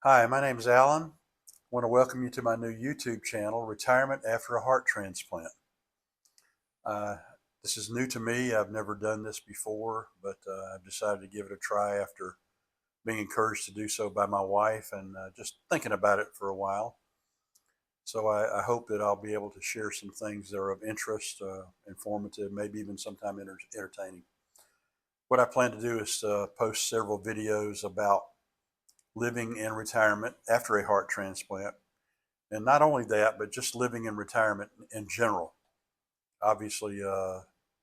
Hi, my name is Alan. I want to welcome you to my new YouTube channel, Retirement After a Heart Transplant. Uh, this is new to me. I've never done this before, but I've decided to give it a try after being encouraged to do so by my wife and just thinking about it for a while. So I hope that I'll be able to share some things that are of interest, informative, maybe even sometime entertaining. What I plan to do is post several videos about living in retirement after a heart transplant. And not only that, but just living in retirement in general. Obviously,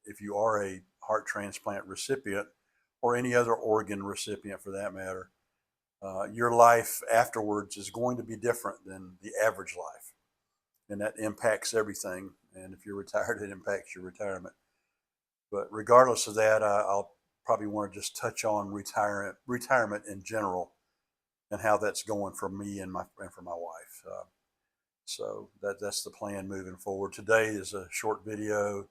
if you are a heart transplant recipient or any other organ recipient for that matter, your life afterwards is going to be different than the average life. And that impacts everything. And if you're retired, it impacts your retirement. But regardless of that, I'll probably want to just touch on retirement in general and how that's going for me and for my wife. So that's the plan moving forward. Today is a short video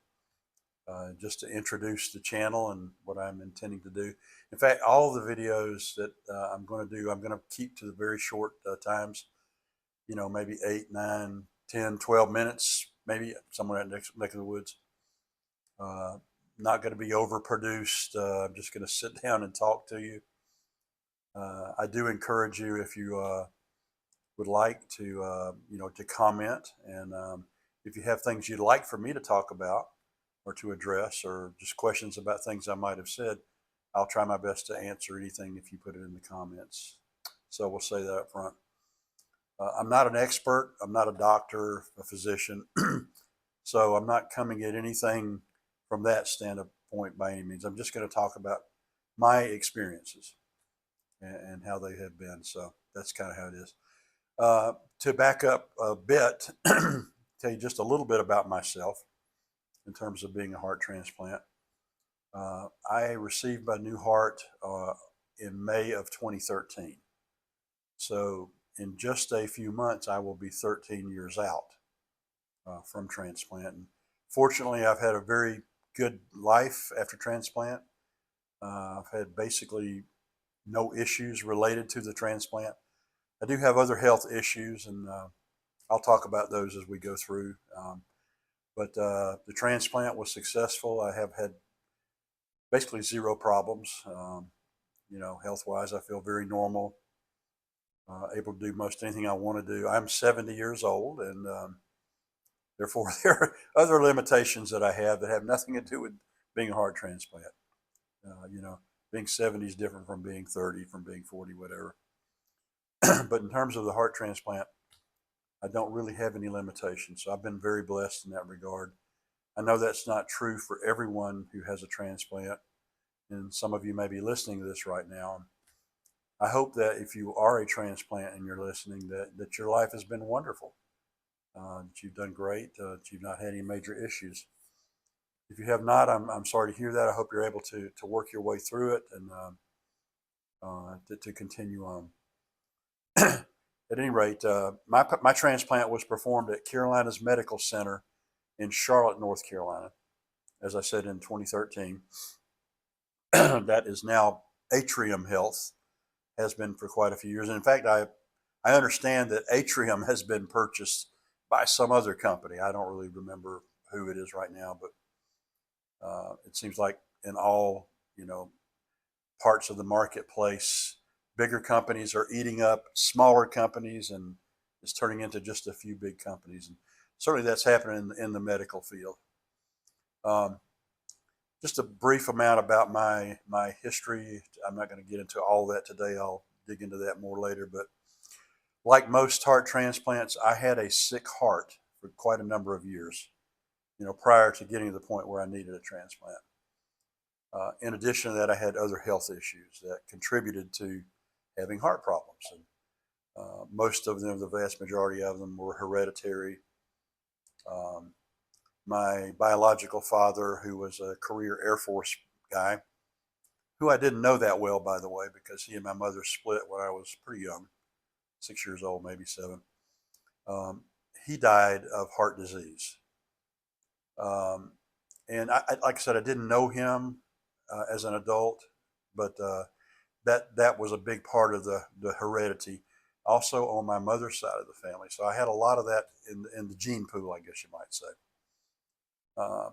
just to introduce the channel and what I'm intending to do. In fact, all of the videos that I'm going to do, I'm going to keep to the very short times, maybe 8, 9, 10, 12 minutes, maybe somewhere in that neck of the woods. Not going to be overproduced. I'm just going to sit down and talk to you. I do encourage you, if you would like to, to comment. And if you have things you'd like for me to talk about or to address, or just questions about things I might have said, I'll try my best to answer anything if you put it in the comments. So we'll say that up front. I'm not an expert. I'm not a doctor, a physician. So I'm not coming at anything from that standpoint by any means. I'm just going to talk about my experiences and how they have been. So that's kind of how it is. To back up a bit, tell you just a little bit about myself in terms of being a heart transplant. I received my new heart in May of 2013. So in just a few months, I will be 13 years out from transplant. And fortunately, I've had a very good life after transplant. I've had basically no issues related to the transplant. I do have other health issues, and I'll talk about those as we go through. But the transplant was successful. I have had basically zero problems. Health-wise, I feel very normal, able to do most anything I want to do. I'm 70 years old, and therefore there are other limitations that I have that have nothing to do with being a heart transplant. Being 70 is different from being 30, from being 40, whatever. But in terms of the heart transplant, I don't really have any limitations. So I've been very blessed in that regard. I know that's not true for everyone who has a transplant, and some of you may be listening to this right now. I hope that if you are a transplant and you're listening, that your life has been wonderful, that you've done great, that you've not had any major issues. If you have not, I'm sorry to hear that. I hope you're able to work your way through it and to continue on. At any rate, my transplant was performed at Carolina's Medical Center in Charlotte, North Carolina, as I said, in 2013. That is now Atrium Health, has been for quite a few years. And in fact, I understand that Atrium has been purchased by some other company. I don't really remember who it is right now, but it seems like in all, parts of the marketplace, bigger companies are eating up smaller companies, and it's turning into just a few big companies. And certainly that's happening in the medical field. Um, just a brief amount about my history. I'm not going to get into all that today. I'll dig into that more later. But like most heart transplants, I had a sick heart for quite a number of years, prior to getting to the point where I needed a transplant. In addition to that, I had other health issues that contributed to having heart problems. And most of them, the vast majority of them, were hereditary. Um, my biological father, who was a career Air Force guy, who I didn't know that well, by the way, because he and my mother split when I was pretty young, 6 years old, maybe 7. Um, he died of heart disease. And like I said, I didn't know him as an adult, but that was a big part of the heredity. also on my mother's side of the family. So I had a lot of that in the gene pool, I guess you might say. Uh,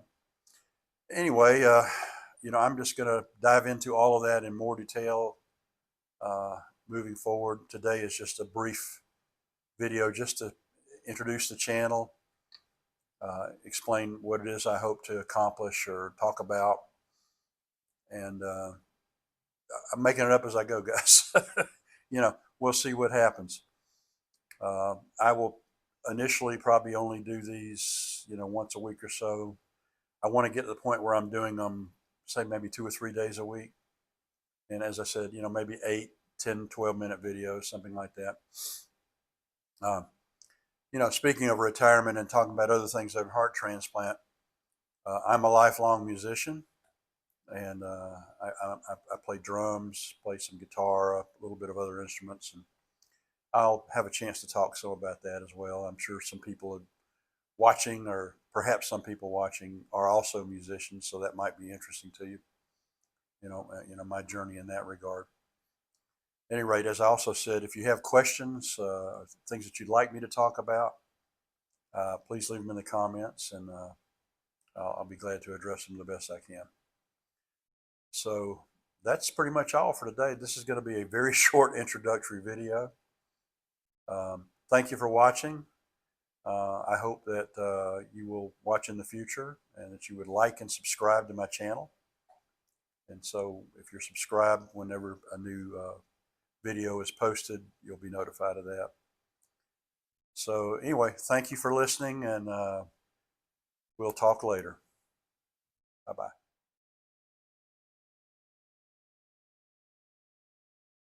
anyway, I'm just going to dive into all of that in more detail uh, moving forward. Today is just a brief video just to introduce the channel, explain what it is I hope to accomplish or talk about, and I'm making it up as I go, guys. We'll see what happens. I will initially probably only do these, once a week or so. I want to get to the point where I'm doing them, say maybe 2 or 3 days a week. And as I said, maybe 8, 10, 12-minute videos, something like that. Speaking of retirement and talking about other things like heart transplant, I'm a lifelong musician, and I play drums, play some guitar, a little bit of other instruments, and I'll have a chance to talk some about that as well. I'm sure some people watching, or perhaps some people watching, are also musicians, so that might be interesting to you. My journey in that regard. At any rate, as I also said, if you have questions, things that you'd like me to talk about, please leave them in the comments, and I'll be glad to address them the best I can. So that's pretty much all for today. This is going to be a very short introductory video. Thank you for watching. I hope that you will watch in the future and that you would like and subscribe to my channel. And so if you're subscribed, whenever a new video is posted, you'll be notified of that. So anyway, thank you for listening, and we'll talk later. Bye-bye.